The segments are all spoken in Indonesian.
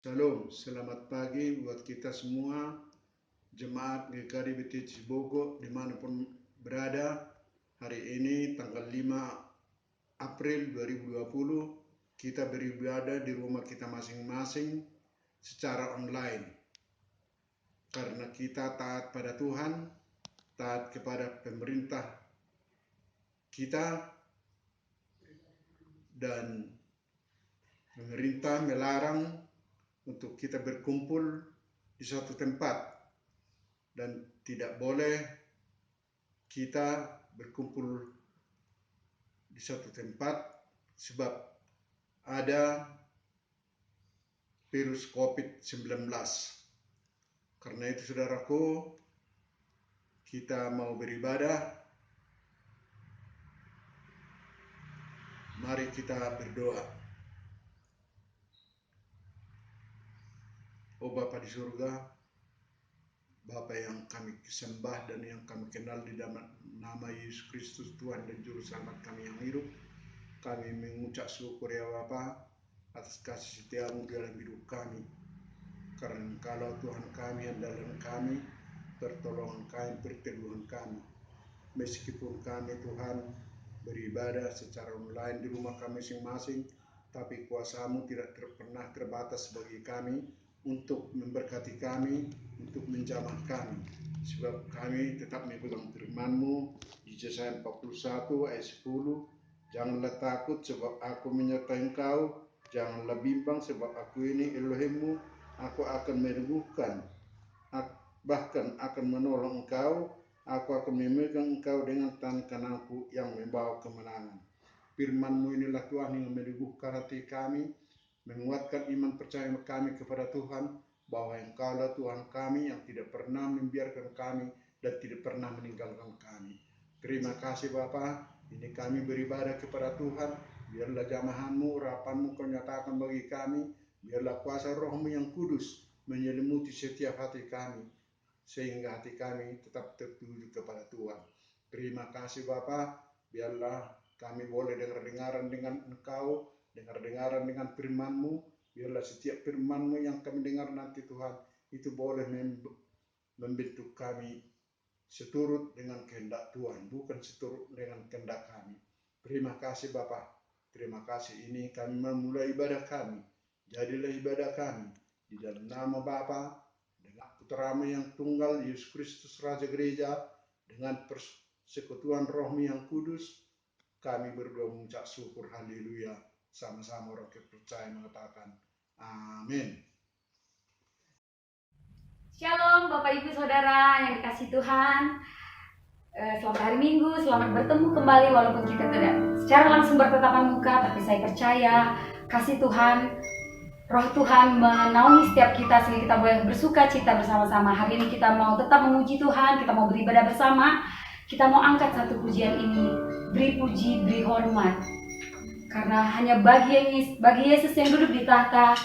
Shalom, selamat pagi buat kita semua, Jemaat GKI BTC Bogor dimanapun berada. Hari ini tanggal 5 April 2020, kita beribadah di rumah kita masing-masing secara online. Karena kita taat pada Tuhan, taat kepada pemerintah kita, dan pemerintah melarang untuk kita berkumpul di suatu tempat, dan tidak boleh kita berkumpul di suatu tempat sebab ada virus COVID-19. Karena itu saudaraku, kita mau beribadah. Mari kita berdoa. Oh Bapa di surga, Bapa yang kami sembah dan yang kami kenal di dalam nama Yesus Kristus, Tuhan dan Juru Selamat kami yang hidup, kami mengucap syukur ya Bapa atas kasih setiamu dalam hidup kami. Karena kalau Tuhan kami andalan kami, pertolongan kami, perteduhan kami. Meskipun kami Tuhan beribadah secara online di rumah kami masing-masing, tapi kuasa-Mu tidak pernah terbatas bagi kami untuk memberkati kami, untuk menjamah kami. Sebab kami tetap memegang firman-Mu di Yesaya 41 ayat 10. Janganlah takut sebab aku menyertai engkau, janganlah bimbang sebab aku ini Elohimmu, aku akan meneguhkan, bahkan akan menolong engkau, aku akan memegang engkau dengan tangan kananku yang membawa kemenangan. Firman-Mu inilah Tuhan yang meneguhkan hati kami, menguatkan iman percaya kami kepada Tuhan, bahwa Engkaulah Tuhan kami yang tidak pernah membiarkan kami dan tidak pernah meninggalkan kami. Terima kasih Bapa, ini kami beribadah kepada Tuhan. Biarlah jamahan-Mu, urapan-Mu Kau nyatakan bagi kami. Biarlah kuasa Roh-Mu yang kudus menyelimuti setiap hati kami, sehingga hati kami tetap tertuju kepada Tuhan. Terima kasih Bapa, biarlah kami boleh dengar-dengaran dengan Engkau, dengar-dengaran dengan firman-Mu. Biarlah setiap firman-Mu yang kami dengar nanti Tuhan, itu boleh membentuk kami seturut dengan kehendak Tuhan, bukan seturut dengan kehendak kami. Terima kasih Bapa, terima kasih. Ini kami memulai ibadah kami, jadilah ibadah kami di dalam nama Bapa, dengan Putra-Mu yang tunggal, Yesus Kristus Raja Gereja, dengan persekutuan Roh-Mu yang kudus, kami berdoa mengucap syukur, haleluya. Sama-sama orang percaya mengatakan amin. Shalom Bapak Ibu Saudara yang dikasih Tuhan. Selamat hari Minggu, selamat bertemu kembali walaupun kita tidak secara langsung bertatapan muka, tapi saya percaya kasih Tuhan, Roh Tuhan menaungi setiap kita sehingga kita boleh bersuka cita bersama-sama. Hari ini kita mau tetap memuji Tuhan, kita mau beribadah bersama. Kita mau angkat satu pujian ini, beri puji, beri hormat. Karena hanya bagi Yesus yang duduk di tahta,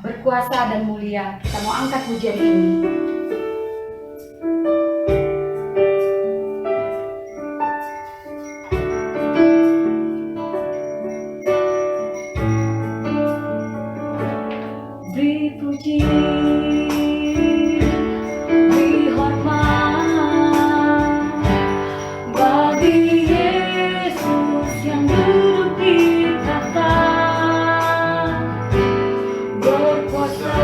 berkuasa dan mulia, kita mau angkat pujian ini. Beri puji, beri hormat bagi Yesus yang duduk di tahta, berkuasa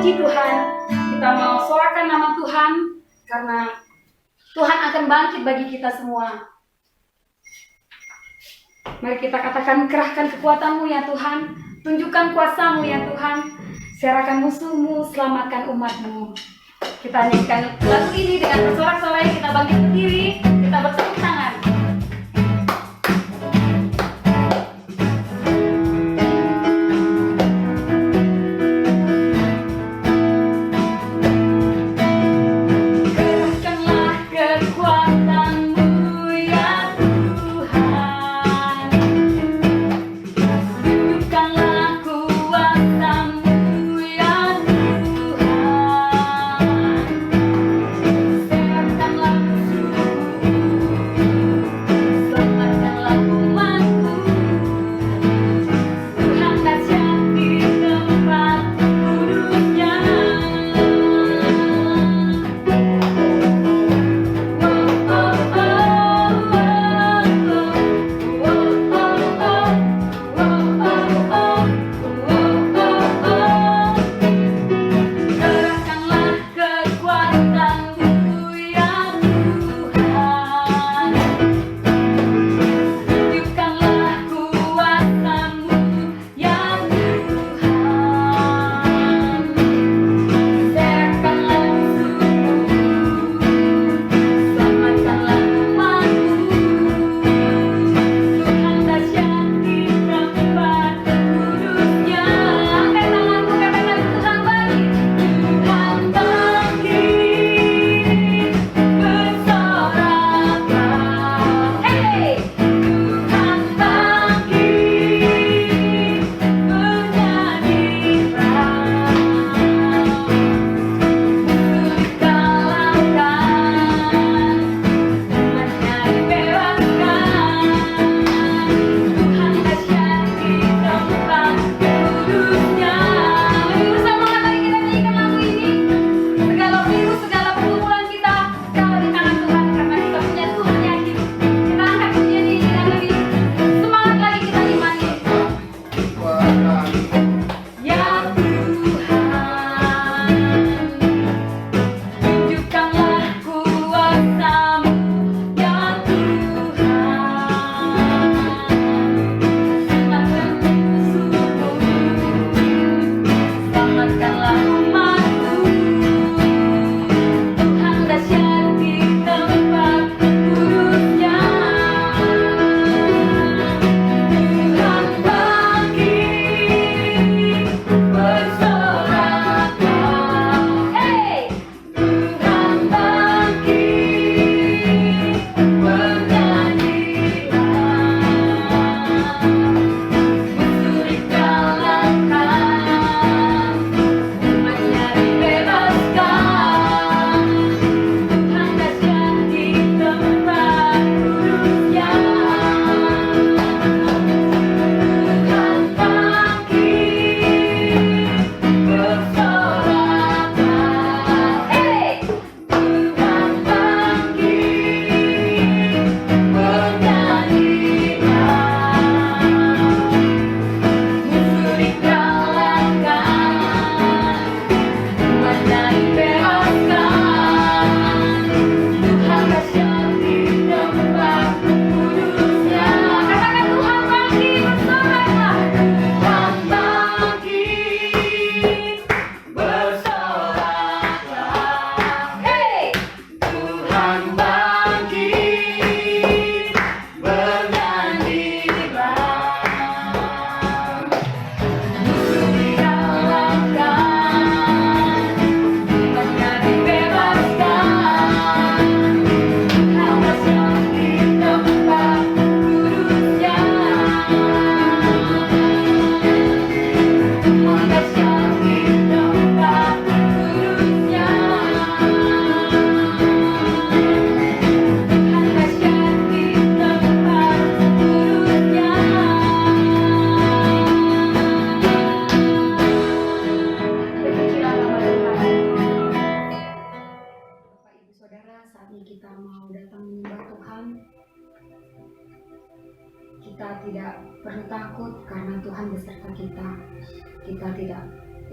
puji Tuhan, kita mau sorakan nama Tuhan, karena Tuhan akan bangkit bagi kita semua. Mari kita katakan, kerahkan kekuatan-Mu ya Tuhan, tunjukkan kuasa-Mu ya Tuhan, serahkan musuh-Mu, selamatkan umat-Mu. Kita nyanyikan lagu ini dengan bersorak-sorai, kita bangkit berdiri, kita bertepuk tangan.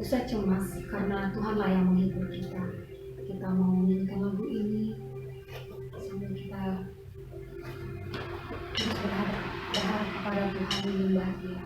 usah cemas karena Tuhanlah yang menghibur kita. Kita mau menyanyikan lagu ini sambil kita terus berharap kepada Tuhan menyembah Dia.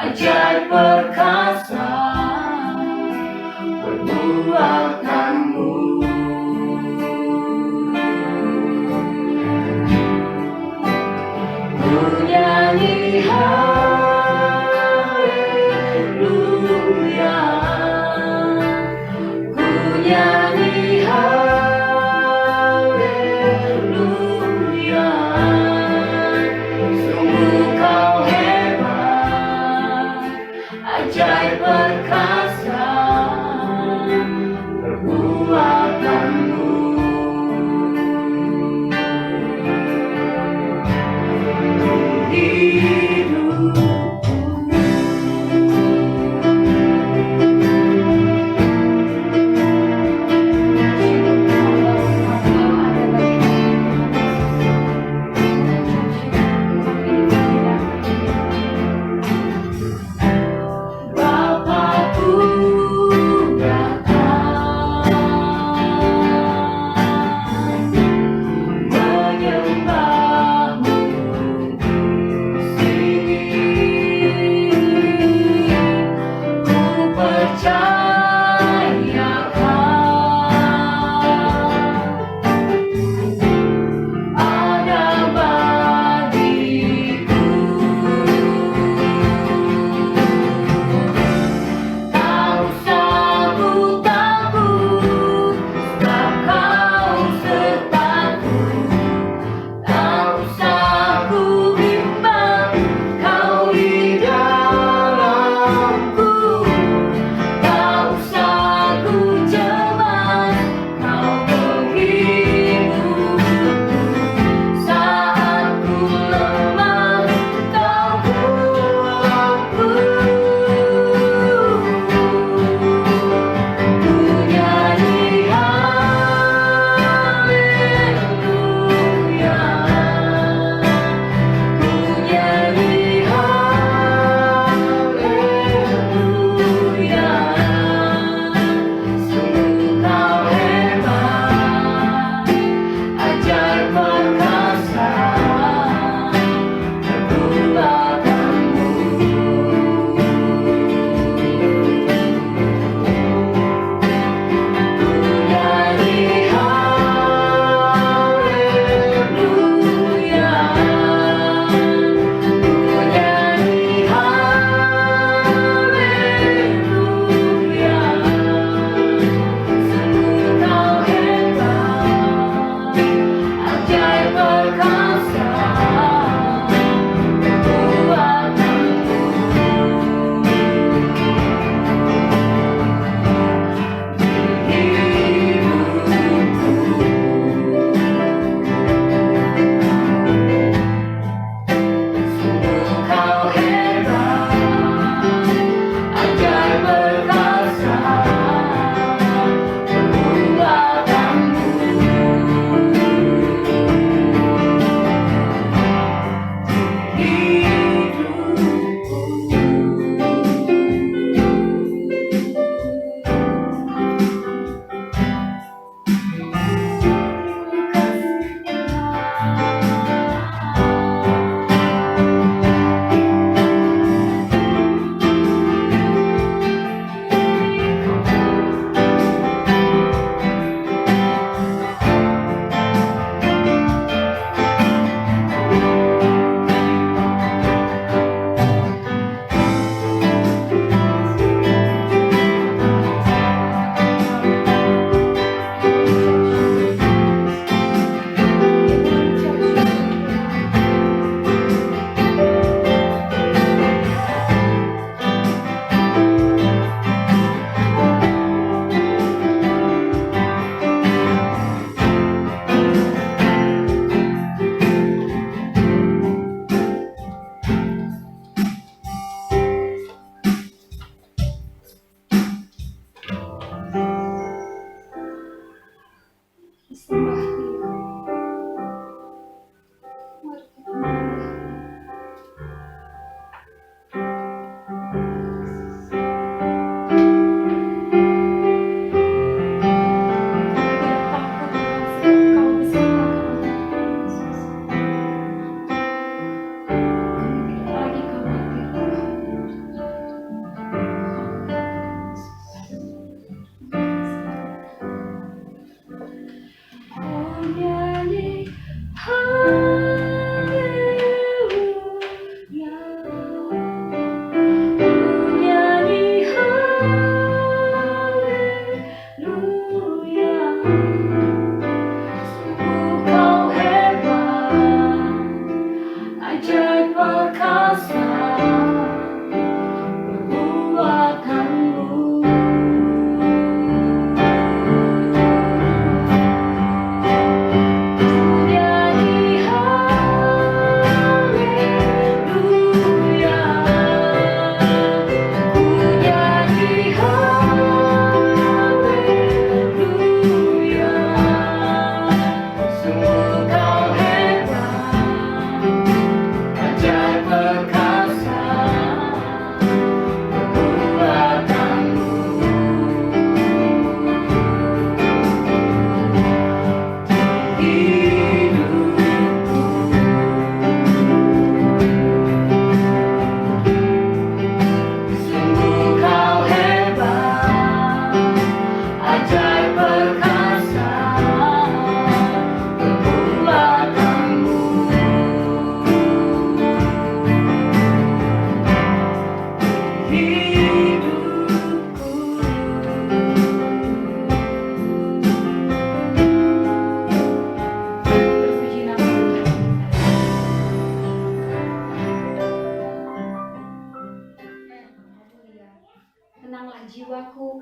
Ajaib perkasa perbuatanmu. Ku nyanyi haleluya, ku nyanyi haleluya. Sungguh kau hebat, ajaib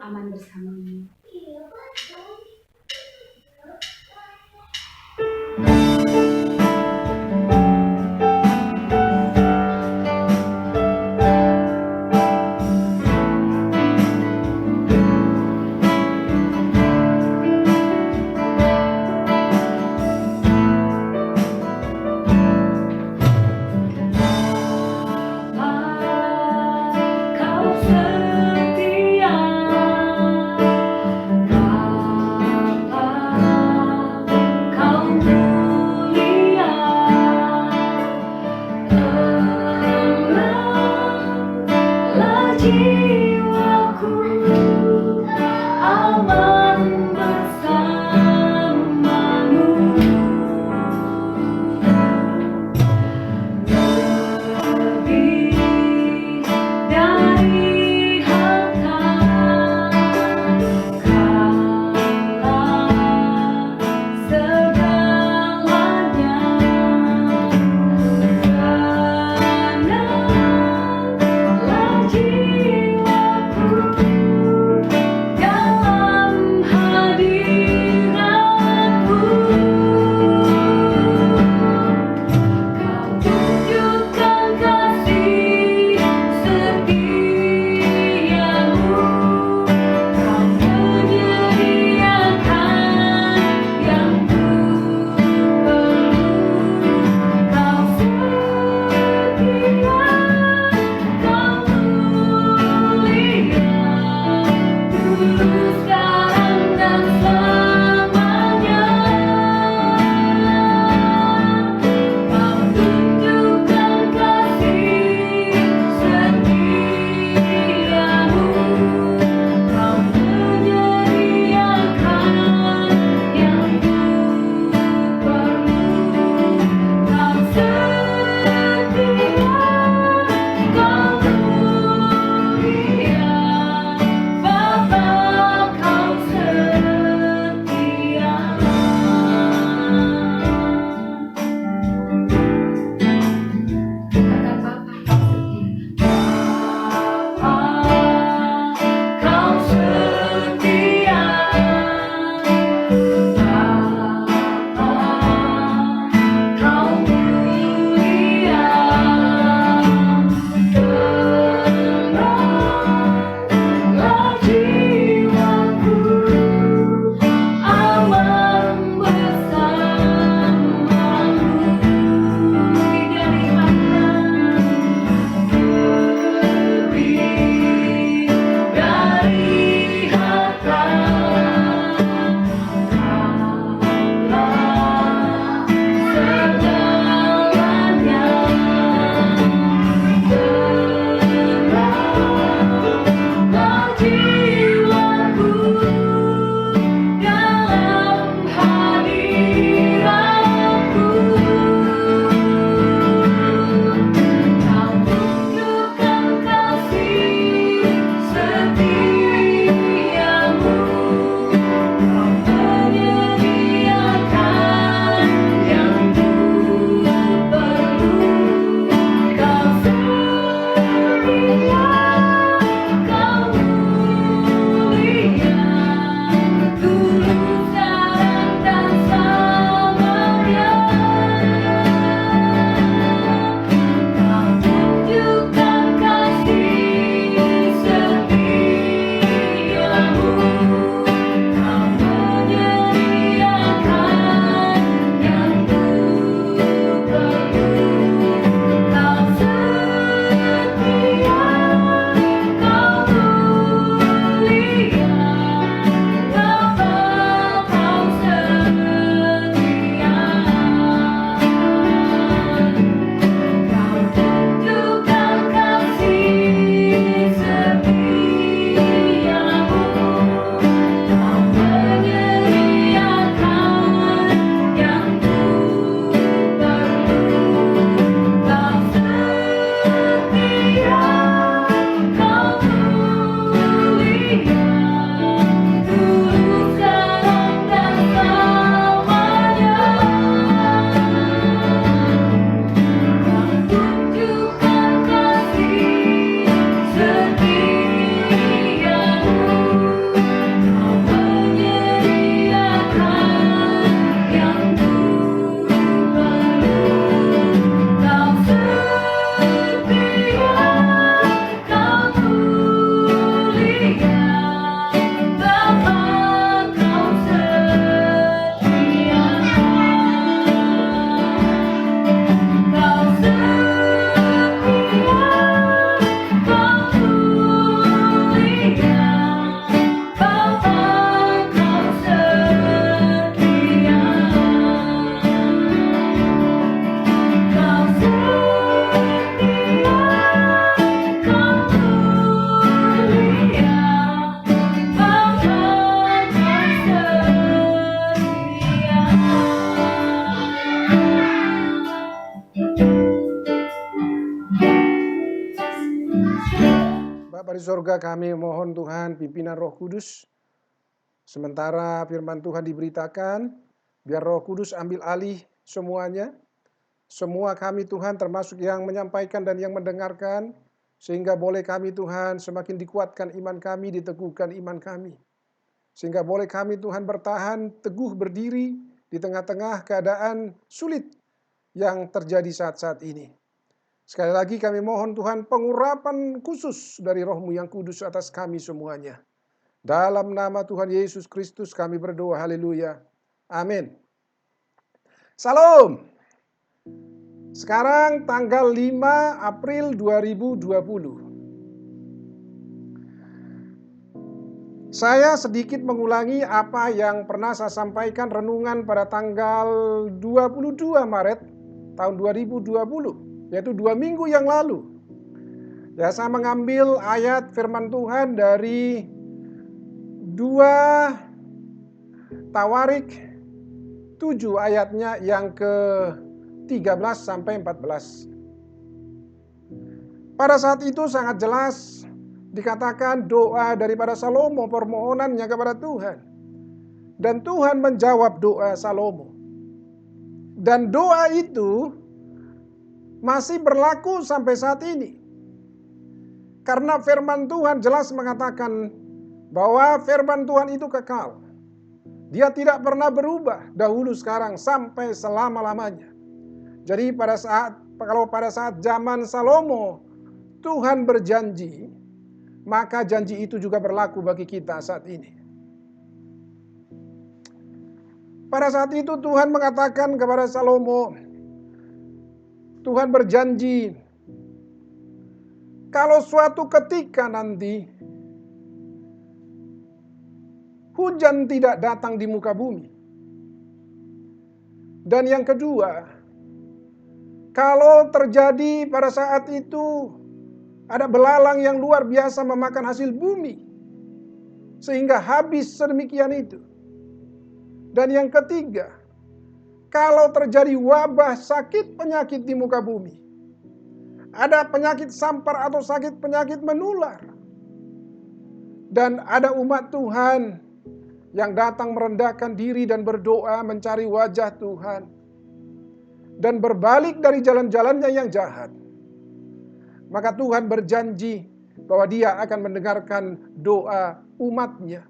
aman bersamamu. Kau setia Bapa di sorga, kami mohon Tuhan pimpinan Roh Kudus. Sementara firman Tuhan diberitakan, biar Roh Kudus ambil alih semuanya. Semua kami Tuhan, termasuk yang menyampaikan dan yang mendengarkan, sehingga boleh kami Tuhan semakin dikuatkan iman kami, diteguhkan iman kami. Sehingga boleh kami Tuhan bertahan teguh berdiri di tengah-tengah keadaan sulit yang terjadi saat-saat ini. Sekali lagi kami mohon Tuhan pengurapan khusus dari Roh-Mu yang kudus atas kami semuanya. Dalam nama Tuhan Yesus Kristus kami berdoa, haleluya. Amin. Salam. Sekarang tanggal 5 April 2020. Saya sedikit mengulangi apa yang pernah saya sampaikan renungan pada tanggal 22 Maret tahun 2020, yaitu 2 minggu yang lalu. Ya, saya mengambil ayat firman Tuhan dari 2 Tawarik 7 ayatnya yang ke-13 sampai 14. Pada saat itu sangat jelas dikatakan doa daripada Salomo, permohonannya kepada Tuhan. Dan Tuhan menjawab doa Salomo. Dan doa itu masih berlaku sampai saat ini. Karena firman Tuhan jelas mengatakan bahwa firman Tuhan itu kekal. Dia tidak pernah berubah dahulu, sekarang, sampai selama-lamanya. Jadi kalau pada saat zaman Salomo Tuhan berjanji, maka janji itu juga berlaku bagi kita saat ini. Pada saat itu Tuhan mengatakan kepada Salomo, Tuhan berjanji, kalau suatu ketika nanti hujan tidak datang di muka bumi. Dan yang kedua, kalau terjadi pada saat itu ada belalang yang luar biasa memakan hasil bumi, sehingga habis sedemikian itu. Dan yang ketiga, kalau terjadi wabah sakit penyakit di muka bumi, ada penyakit sampar atau sakit penyakit menular, dan ada umat Tuhan yang datang merendahkan diri dan berdoa mencari wajah Tuhan, dan berbalik dari jalan-jalannya yang jahat, maka Tuhan berjanji bahwa Dia akan mendengarkan doa umatnya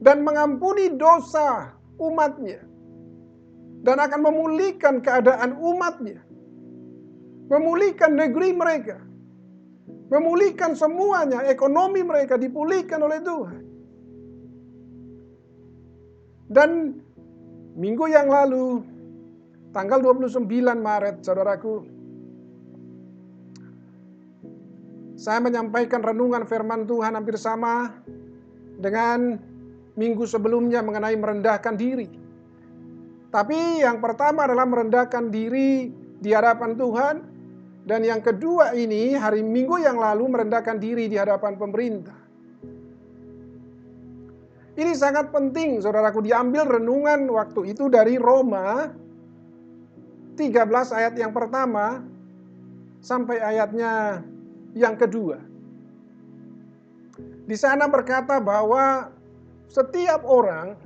dan mengampuni dosa umatnya dan akan memulihkan keadaan umatnya, memulihkan negeri mereka, memulihkan semuanya, ekonomi mereka dipulihkan oleh Tuhan. Dan minggu yang lalu, tanggal 29 Maret, saudaraku, saya menyampaikan renungan firman Tuhan hampir sama dengan minggu sebelumnya mengenai merendahkan diri. Tapi yang pertama adalah merendahkan diri di hadapan Tuhan. Dan yang kedua ini, hari Minggu yang lalu merendahkan diri di hadapan pemerintah. Ini sangat penting, saudaraku, diambil renungan waktu itu dari Roma 13 ayat yang pertama sampai ayatnya yang kedua. Di sana berkata bahwa setiap orang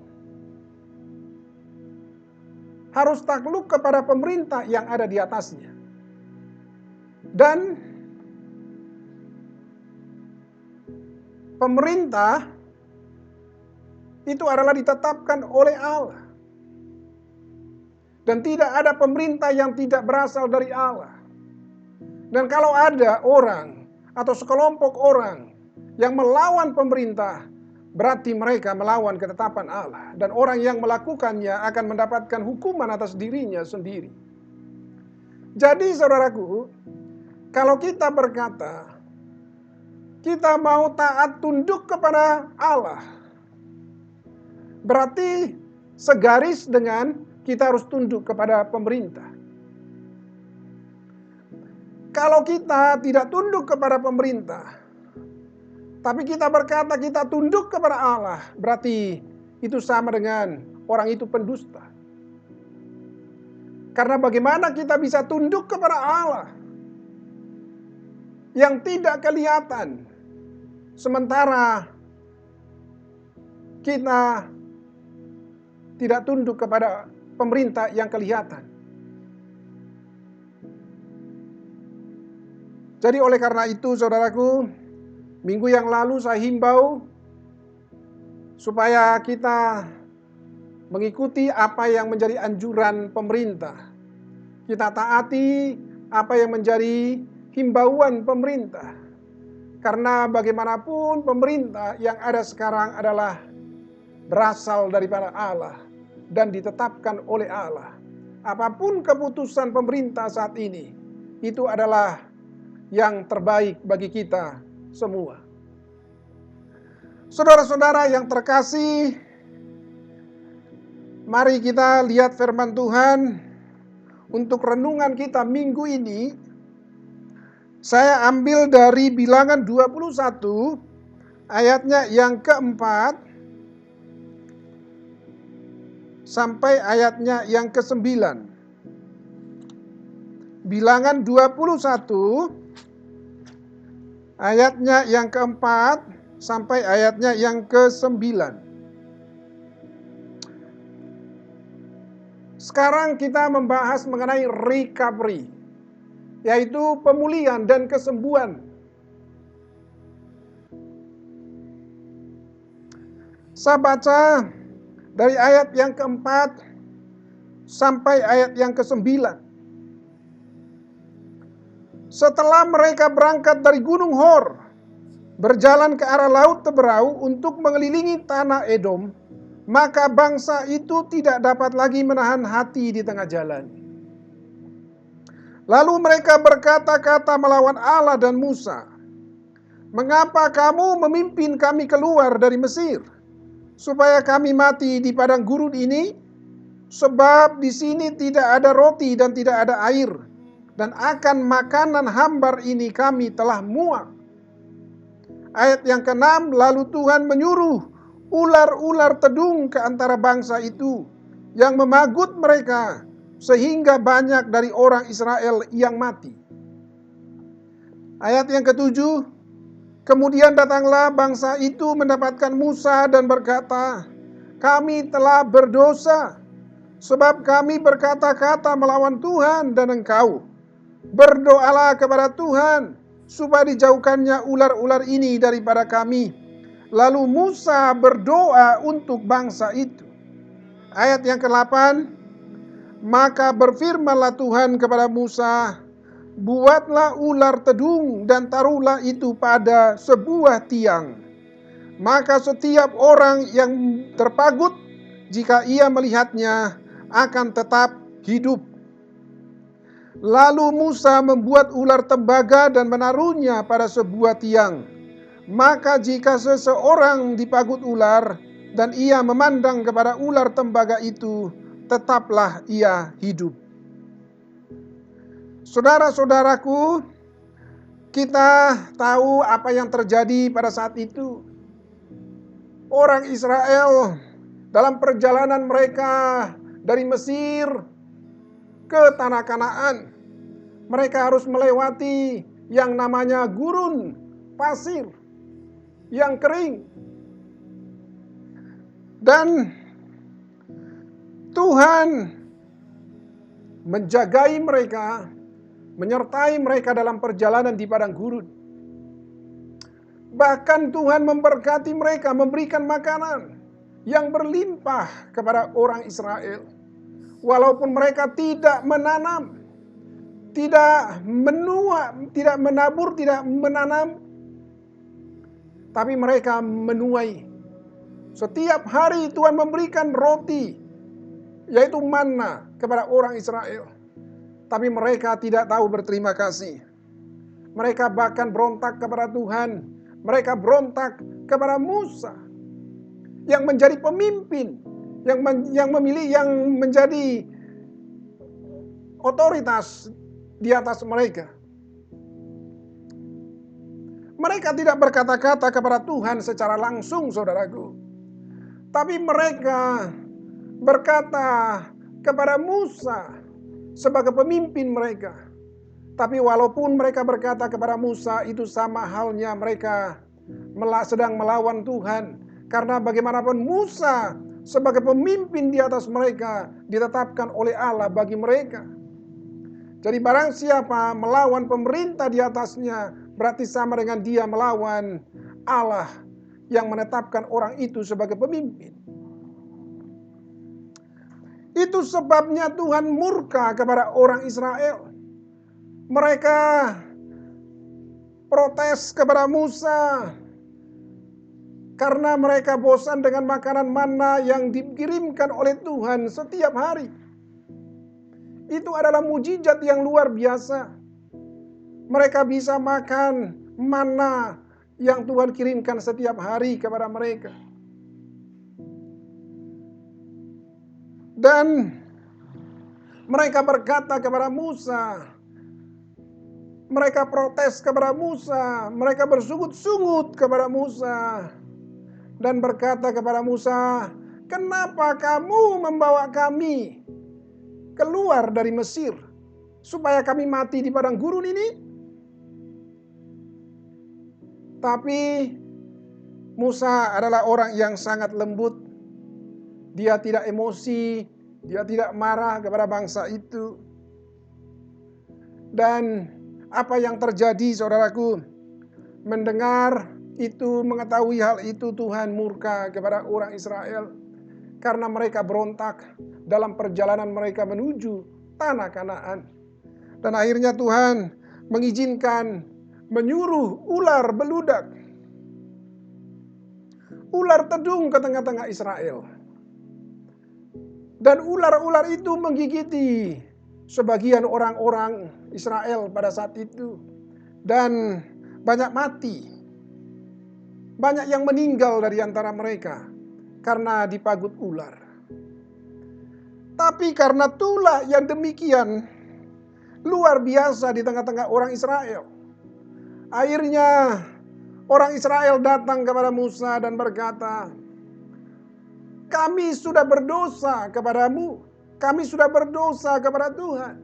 harus takluk kepada pemerintah yang ada di atasnya. Dan pemerintah itu adalah ditetapkan oleh Allah. Dan tidak ada pemerintah yang tidak berasal dari Allah. Dan kalau ada orang atau sekelompok orang yang melawan pemerintah, berarti mereka melawan ketetapan Allah. Dan orang yang melakukannya akan mendapatkan hukuman atas dirinya sendiri. Jadi saudaraku, kalau kita berkata, kita mau taat tunduk kepada Allah, berarti segaris dengan kita harus tunduk kepada pemerintah. Kalau kita tidak tunduk kepada pemerintah, tapi kita berkata kita tunduk kepada Allah, berarti itu sama dengan orang itu pendusta. Karena bagaimana kita bisa tunduk kepada Allah yang tidak kelihatan. Sementara kita tidak tunduk kepada pemerintah yang kelihatan. Jadi oleh karena itu saudaraku, minggu yang lalu saya himbau supaya kita mengikuti apa yang menjadi anjuran pemerintah. Kita taati apa yang menjadi himbauan pemerintah. Karena bagaimanapun pemerintah yang ada sekarang adalah berasal daripada Allah dan ditetapkan oleh Allah. Apapun keputusan pemerintah saat ini, itu adalah yang terbaik bagi kita semua. Saudara-saudara yang terkasih, mari kita lihat firman Tuhan untuk renungan kita minggu ini. Saya ambil dari Bilangan 21 ayatnya yang keempat sampai ayatnya yang ke-9. Bilangan 21 ayatnya yang keempat sampai ayatnya yang ke-9. Sekarang kita membahas mengenai recovery, yaitu pemulihan dan kesembuhan. Saya baca dari ayat yang keempat sampai ayat yang ke-9. Setelah mereka berangkat dari Gunung Hor, berjalan ke arah Laut Teberau untuk mengelilingi tanah Edom, maka bangsa itu tidak dapat lagi menahan hati di tengah jalan. Lalu mereka berkata-kata melawan Allah dan Musa, "Mengapa kamu memimpin kami keluar dari Mesir, supaya kami mati di padang gurun ini? Sebab di sini tidak ada roti dan tidak ada air, dan akan makanan hambar ini kami telah muak." Ayat yang ke-6, lalu Tuhan menyuruh ular-ular tedung ke antara bangsa itu yang memagut mereka, sehingga banyak dari orang Israel yang mati. Ayat yang ke-7, kemudian datanglah bangsa itu mendapatkan Musa dan berkata, "Kami telah berdosa, sebab kami berkata-kata melawan Tuhan dan engkau. Berdoalah kepada Tuhan, supaya dijauhkannya ular-ular ini daripada kami." Lalu Musa berdoa untuk bangsa itu. Ayat yang ke-8, maka berfirmanlah Tuhan kepada Musa, "Buatlah ular tedung dan taruhlah itu pada sebuah tiang. Maka setiap orang yang terpagut, jika ia melihatnya, akan tetap hidup." Lalu Musa membuat ular tembaga dan menaruhnya pada sebuah tiang. Maka jika seseorang dipagut ular dan ia memandang kepada ular tembaga itu, tetaplah ia hidup. Saudara-saudaraku, kita tahu apa yang terjadi pada saat itu. Orang Israel dalam perjalanan mereka dari Mesir ke tanah Kanaan, mereka harus melewati yang namanya gurun pasir yang kering. Dan Tuhan menjagai mereka, menyertai mereka dalam perjalanan di padang gurun. Bahkan Tuhan memberkati mereka, memberikan makanan yang berlimpah kepada orang Israel. Walaupun mereka tidak menanam, tidak menuai, tidak menabur, tidak menanam, tapi mereka menuai. Setiap hari Tuhan memberikan roti, yaitu manna, kepada orang Israel. Tapi mereka tidak tahu berterima kasih. Mereka bahkan berontak kepada Tuhan. Mereka berontak kepada Musa yang menjadi pemimpin, yang menjadi otoritas di atas mereka. Mereka tidak berkata-kata kepada Tuhan secara langsung, saudaraku. Tapi mereka berkata kepada Musa sebagai pemimpin mereka. Tapi walaupun mereka berkata kepada Musa, itu sama halnya mereka sedang melawan Tuhan. Karena bagaimanapun Musa sebagai pemimpin di atas mereka ditetapkan oleh Allah bagi mereka. Jadi barang siapa melawan pemerintah di atasnya, berarti sama dengan dia melawan Allah yang menetapkan orang itu sebagai pemimpin. Itu sebabnya Tuhan murka kepada orang Israel. Mereka protes kepada Musa karena mereka bosan dengan makanan mana yang dikirimkan oleh Tuhan setiap hari. Itu adalah mujizat yang luar biasa. Mereka bisa makan mana yang Tuhan kirimkan setiap hari kepada mereka. Dan mereka berkata kepada Musa, mereka protes kepada Musa, mereka bersungut-sungut kepada Musa dan berkata kepada Musa, "Kenapa kamu membawa kami keluar dari Mesir supaya kami mati di padang gurun ini?" Tapi Musa adalah orang yang sangat lembut. Dia tidak emosi, dia tidak marah kepada bangsa itu. Dan apa yang terjadi, saudaraku, mendengar itu, mengetahui hal itu, Tuhan murka kepada orang Israel karena mereka berontak dalam perjalanan mereka menuju tanah Kanaan. Dan akhirnya Tuhan mengizinkan menyuruh ular beludak, ular tedung ke tengah-tengah Israel. Dan ular-ular itu menggigiti sebagian orang-orang Israel pada saat itu. Dan banyak mati. Banyak yang meninggal dari antara mereka karena dipagut ular. Tapi karena tulah yang demikian luar biasa di tengah-tengah orang Israel, akhirnya orang Israel datang kepada Musa dan berkata, "Kami sudah berdosa kepadamu, kami sudah berdosa kepada Tuhan.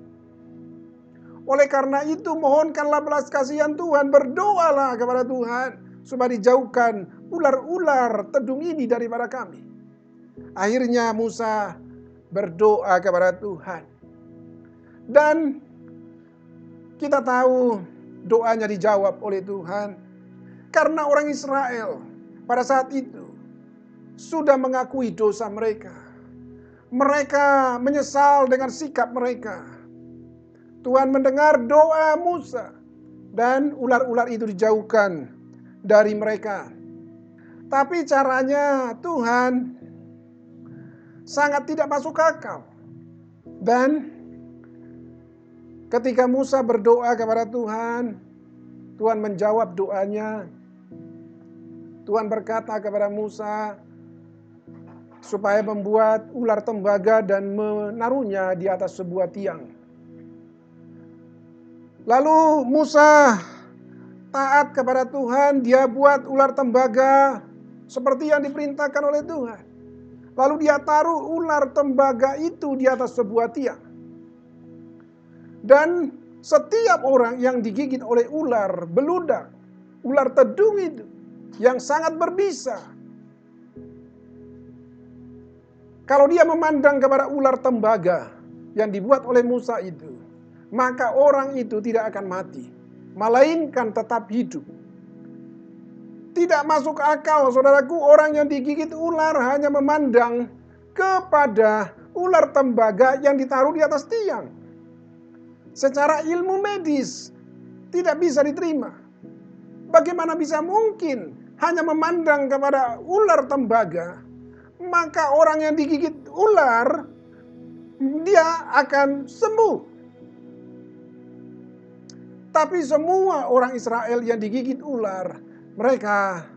Oleh karena itu mohonkanlah belas kasihan Tuhan, berdoalah kepada Tuhan supaya dijauhkan ular-ular tedung ini daripada kami." Akhirnya Musa berdoa kepada Tuhan. Dan kita tahu doanya dijawab oleh Tuhan. Karena orang Israel pada saat itu sudah mengakui dosa mereka. Mereka menyesal dengan sikap mereka. Tuhan mendengar doa Musa dan ular-ular itu dijauhkan dari mereka. Tapi caranya Tuhan sangat tidak masuk akal. Dan ketika Musa berdoa kepada Tuhan, Tuhan menjawab doanya. Tuhan berkata kepada Musa supaya membuat ular tembaga dan menaruhnya di atas sebuah tiang. Lalu Musa taat kepada Tuhan, dia buat ular tembaga seperti yang diperintahkan oleh Tuhan. Lalu dia taruh ular tembaga itu di atas sebuah tiang. Dan setiap orang yang digigit oleh ular beludak, ular tedung itu yang sangat berbisa, kalau dia memandang kepada ular tembaga yang dibuat oleh Musa itu, maka orang itu tidak akan mati, melainkan tetap hidup. Tidak masuk akal, saudaraku, orang yang digigit ular hanya memandang kepada ular tembaga yang ditaruh di atas tiang. Secara ilmu medis tidak bisa diterima. Bagaimana bisa mungkin hanya memandang kepada ular tembaga, maka orang yang digigit ular dia akan sembuh. Tapi semua orang Israel yang digigit ular, mereka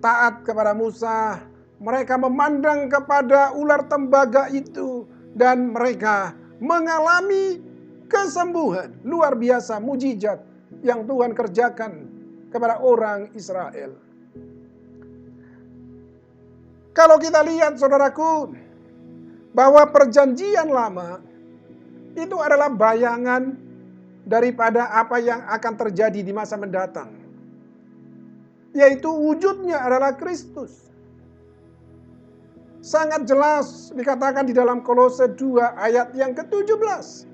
taat kepada Musa. Mereka memandang kepada ular tembaga itu dan mereka mengalami kesembuhan luar biasa, mujizat yang Tuhan kerjakan kepada orang Israel. Kalau kita lihat, saudaraku, bahwa perjanjian lama itu adalah bayangan daripada apa yang akan terjadi di masa mendatang. Yaitu wujudnya adalah Kristus. Sangat jelas dikatakan di dalam Kolose 2 ayat yang ke-17.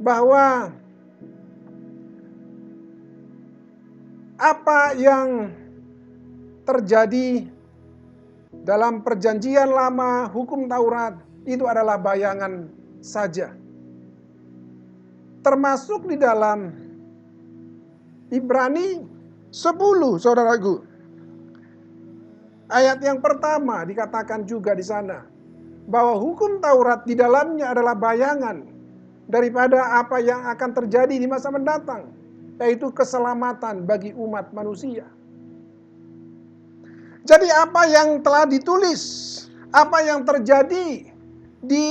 Bahwa apa yang terjadi dalam perjanjian lama, hukum Taurat, itu adalah bayangan saja. Termasuk di dalam Ibrani 10, saudaraku. Ayat yang pertama dikatakan juga di sana bahwa hukum Taurat di dalamnya adalah bayangan daripada apa yang akan terjadi di masa mendatang, yaitu keselamatan bagi umat manusia. Jadi apa yang telah ditulis, apa yang terjadi di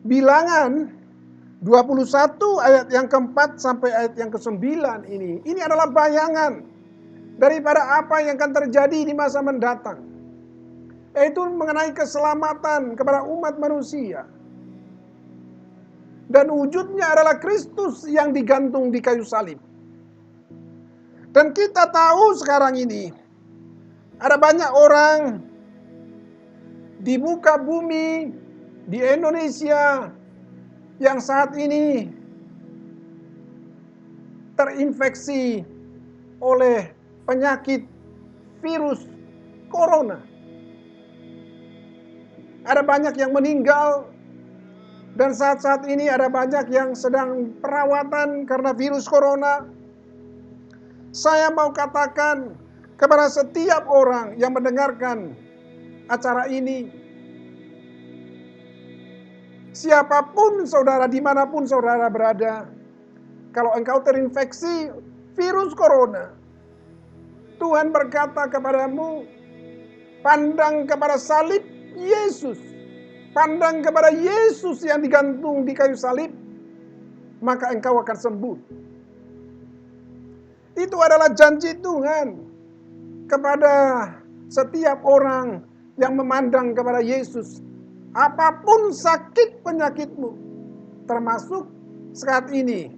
Bilangan 21 ayat yang ke-4 sampai ayat yang ke-9 ini adalah bayangan daripada apa yang akan terjadi di masa mendatang, yaitu mengenai keselamatan kepada umat manusia. Dan wujudnya adalah Kristus yang digantung di kayu salib. Dan kita tahu sekarang ini ada banyak orang di muka bumi, di Indonesia, yang saat ini terinfeksi oleh penyakit virus corona. Ada banyak yang meninggal, dan saat-saat ini ada banyak yang sedang perawatan karena virus corona. Saya mau katakan kepada setiap orang yang mendengarkan acara ini, siapapun saudara, dimanapun saudara berada, kalau engkau terinfeksi virus corona, Tuhan berkata kepadamu, pandang kepada salib Yesus, pandang kepada Yesus yang digantung di kayu salib, maka engkau akan sembuh. Itu adalah janji Tuhan kepada setiap orang yang memandang kepada Yesus. Apapun sakit penyakitmu, termasuk saat ini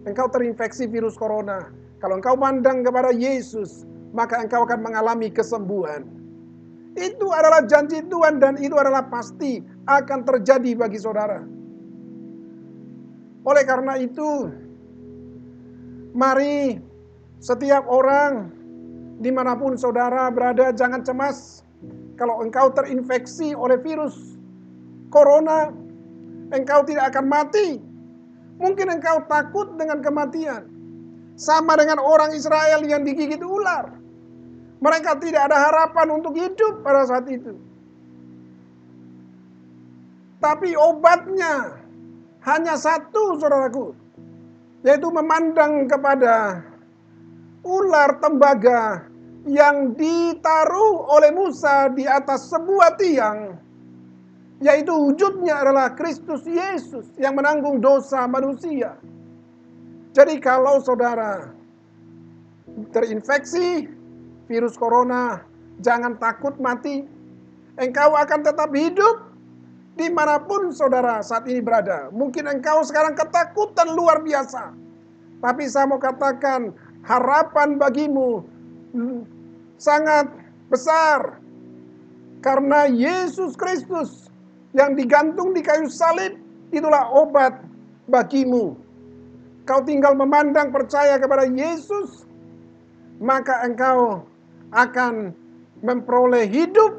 engkau terinfeksi virus corona, kalau engkau pandang kepada Yesus, maka engkau akan mengalami kesembuhan. Itu adalah janji Tuhan dan itu adalah pasti akan terjadi bagi saudara. Oleh karena itu, mari setiap orang dimanapun saudara berada, jangan cemas kalau engkau terinfeksi oleh virus corona, engkau tidak akan mati. Mungkin engkau takut dengan kematian. Sama dengan orang Israel yang digigit ular. Mereka tidak ada harapan untuk hidup pada saat itu. Tapi obatnya hanya satu, saudaraku, yaitu memandang kepada ular tembaga yang ditaruh oleh Musa di atas sebuah tiang, yaitu wujudnya adalah Kristus Yesus yang menanggung dosa manusia. Jadi kalau saudara terinfeksi virus corona, jangan takut mati. Engkau akan tetap hidup dimanapun saudara saat ini berada. Mungkin engkau sekarang ketakutan luar biasa, tapi saya mau katakan harapan bagimu sangat besar. Karena Yesus Kristus yang digantung di kayu salib, itulah obat bagimu. Kau tinggal memandang percaya kepada Yesus, maka engkau akan memperoleh hidup,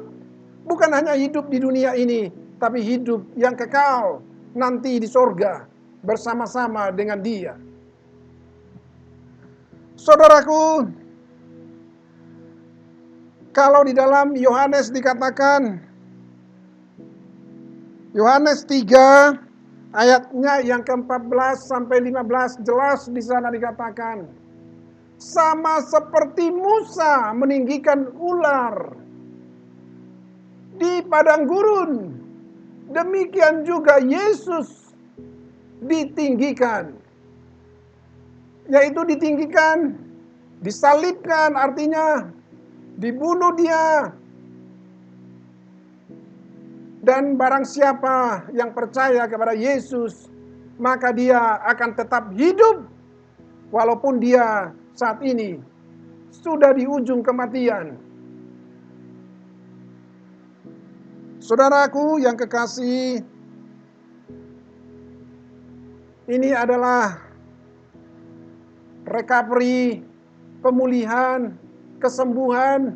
bukan hanya hidup di dunia ini, tapi hidup yang kekal nanti di sorga bersama-sama dengan Dia. Saudaraku, kalau di dalam Yohanes dikatakan, Yohanes 3 ayatnya yang ke-14 sampai 15 jelas di sana dikatakan, sama seperti Musa meninggikan ular di padang gurun, demikian juga Yesus ditinggikan. Yaitu ditinggikan, disalibkan, artinya dibunuh Dia. Dan barang siapa yang percaya kepada Yesus, maka dia akan tetap hidup walaupun dia saat ini sudah di ujung kematian. Saudaraku yang kekasih, ini adalah recovery, pemulihan, kesembuhan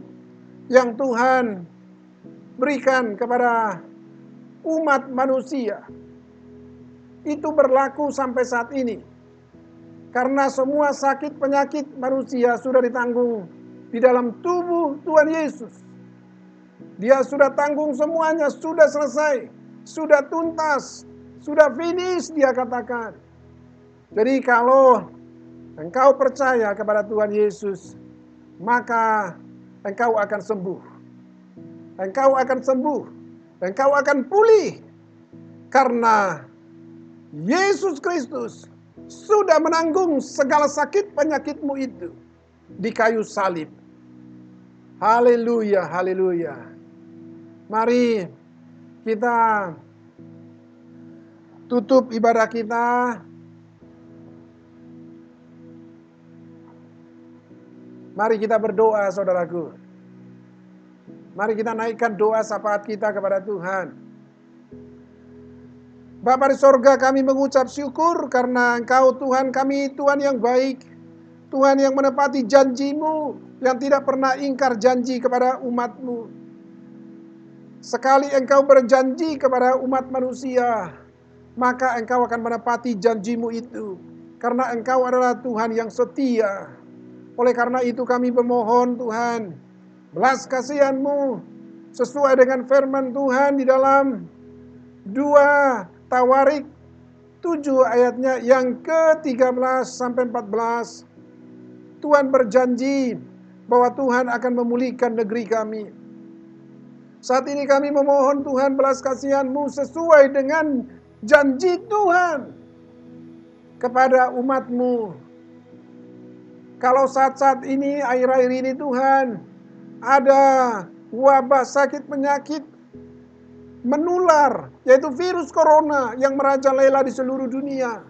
yang Tuhan berikan kepada umat manusia. Itu berlaku sampai saat ini. Karena semua sakit penyakit manusia sudah ditanggung di dalam tubuh Tuhan Yesus. Dia sudah tanggung semuanya, sudah selesai, sudah tuntas, sudah finish dia katakan. Jadi kalau engkau percaya kepada Tuhan Yesus, maka engkau akan sembuh. Engkau akan sembuh. Engkau akan pulih. Karena Yesus Kristus sudah menanggung segala sakit penyakitmu itu di kayu salib. Haleluya, haleluya. Mari kita tutup ibadah kita. Mari kita berdoa, saudaraku. Mari kita naikkan doa syafaat kita kepada Tuhan. Bapa di sorga, kami mengucap syukur karena Engkau Tuhan kami, Tuhan yang baik. Tuhan yang menepati janji-Mu, yang tidak pernah ingkar janji kepada umat-Mu. Sekali Engkau berjanji kepada umat manusia, maka Engkau akan menepati janji-Mu itu. Karena Engkau adalah Tuhan yang setia. Oleh karena itu kami memohon Tuhan, belas kasihan-Mu sesuai dengan firman Tuhan di dalam 2 Tawarik 7 ayatnya yang ke-13 sampai 14. Tuhan berjanji bahwa Tuhan akan memulihkan negeri kami. Saat ini kami memohon Tuhan belas kasihan-Mu sesuai dengan janji Tuhan kepada umat-Mu. Kalau saat-saat ini, akhir-akhir ini Tuhan, ada wabah sakit penyakit menular, yaitu virus corona yang merajalela di seluruh dunia.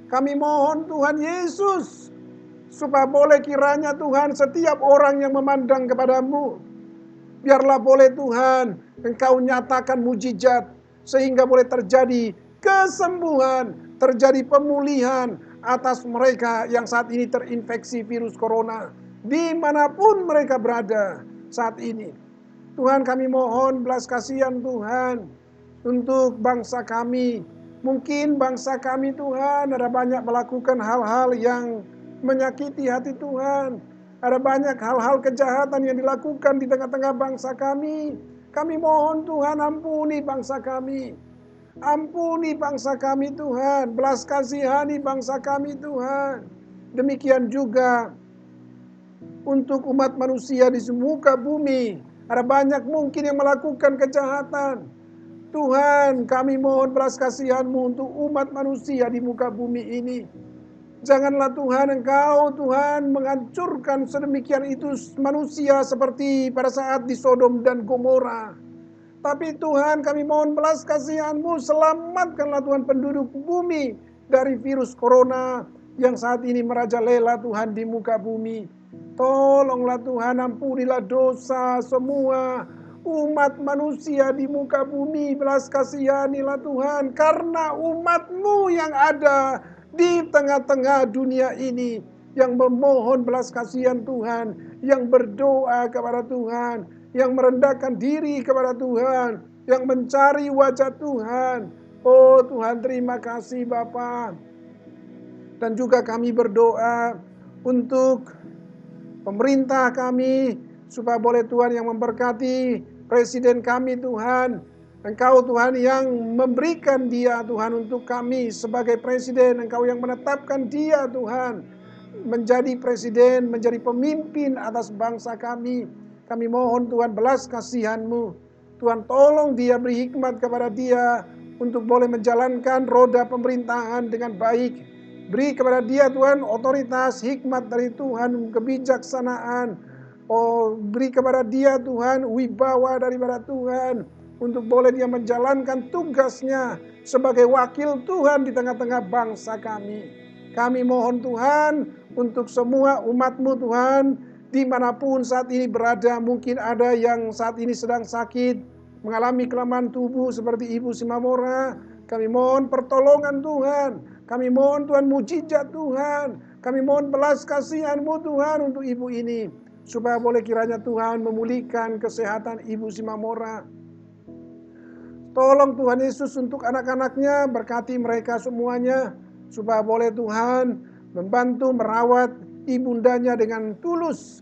Kami mohon Tuhan Yesus, supaya boleh kiranya Tuhan setiap orang yang memandang kepadamu, biarlah boleh Tuhan Engkau nyatakan mujizat, sehingga boleh terjadi kesembuhan, terjadi pemulihan atas mereka yang saat ini terinfeksi virus corona, dimanapun mereka berada saat ini. Tuhan kami mohon belas kasihan Tuhan untuk bangsa kami. Mungkin bangsa kami Tuhan ada banyak melakukan hal-hal yang menyakiti hati Tuhan. Ada banyak hal-hal kejahatan yang dilakukan di tengah-tengah bangsa kami. Kami mohon Tuhan ampuni bangsa kami. Ampuni bangsa kami Tuhan. Belas kasihani bangsa kami Tuhan. Demikian juga untuk umat manusia di muka bumi. Ada banyak mungkin yang melakukan kejahatan. Tuhan kami mohon belas kasihan-Mu untuk umat manusia di muka bumi ini. Janganlah Tuhan Engkau Tuhan menghancurkan sedemikian itu manusia seperti pada saat di Sodom dan Gomora. Tapi Tuhan kami mohon belas kasihan-Mu, selamatkanlah Tuhan penduduk bumi dari virus corona yang saat ini merajalela Tuhan di muka bumi. Tolonglah Tuhan, ampunilah dosa semua umat manusia di muka bumi. Belas kasihanilah Tuhan, karena umat-Mu yang ada di tengah-tengah dunia ini, yang memohon belas kasihan Tuhan, yang berdoa kepada Tuhan, yang merendahkan diri kepada Tuhan, yang mencari wajah Tuhan. Oh Tuhan, terima kasih Bapa. Dan juga kami berdoa untuk pemerintah kami, supaya boleh Tuhan yang memberkati presiden kami Tuhan. Engkau Tuhan yang memberikan dia Tuhan untuk kami sebagai presiden. Engkau yang menetapkan dia Tuhan menjadi presiden, menjadi pemimpin atas bangsa kami. Kami mohon Tuhan belas kasihan-Mu. Tuhan tolong dia, beri hikmat kepada dia untuk boleh menjalankan roda pemerintahan dengan baik. Beri kepada dia Tuhan otoritas, hikmat dari Tuhan, kebijaksanaan. Oh, beri kepada dia Tuhan wibawa daripada Tuhan. untuk boleh dia menjalankan tugasnya sebagai wakil Tuhan di tengah-tengah bangsa kami. Kami mohon Tuhan untuk semua umat-Mu Tuhan, dimanapun saat ini berada, mungkin ada yang saat ini sedang sakit, mengalami kelemahan tubuh seperti Ibu Simamora. Kami mohon pertolongan Tuhan, kami mohon Tuhan mujizat Tuhan, kami mohon belas kasihan-Mu Tuhan untuk ibu ini, supaya boleh kiranya Tuhan memulihkan kesehatan Ibu Simamora. Tolong Tuhan Yesus untuk anak-anaknya, berkati mereka semuanya, supaya boleh Tuhan membantu merawat ibundanya dengan tulus.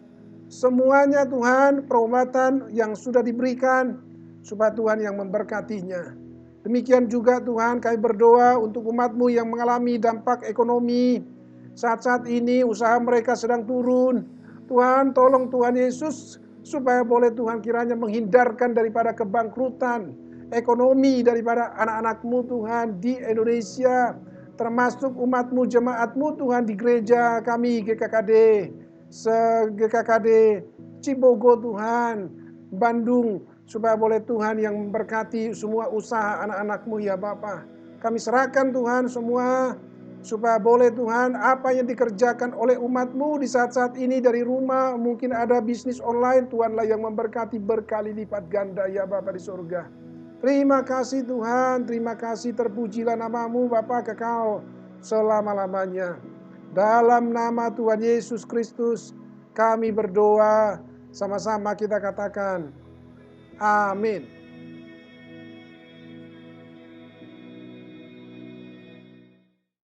Semuanya Tuhan, perobatan yang sudah diberikan, supaya Tuhan yang memberkatinya. Demikian juga Tuhan, kami berdoa untuk umat-Mu yang mengalami dampak ekonomi. Saat-saat ini usaha mereka sedang turun. Tuhan, tolong Tuhan Yesus, supaya boleh Tuhan kiranya menghindarkan daripada kebangkrutan ekonomi daripada anak-anak-Mu Tuhan di Indonesia, termasuk umat-Mu, jemaat-Mu Tuhan di gereja kami GKKD, GKKD Cibogo Tuhan, Bandung, supaya boleh Tuhan yang memberkati semua usaha anak-anak-Mu ya Bapa. Kami serahkan Tuhan semua, supaya boleh Tuhan apa yang dikerjakan oleh umat-Mu di saat-saat ini dari rumah, mungkin ada bisnis online, Tuhanlah yang memberkati berkali lipat ganda ya Bapa di surga. Terima kasih Tuhan, terima kasih, terpujilah nama-Mu Bapa kekal selama-lamanya. Dalam nama Tuhan Yesus Kristus kami berdoa, sama-sama kita katakan amin.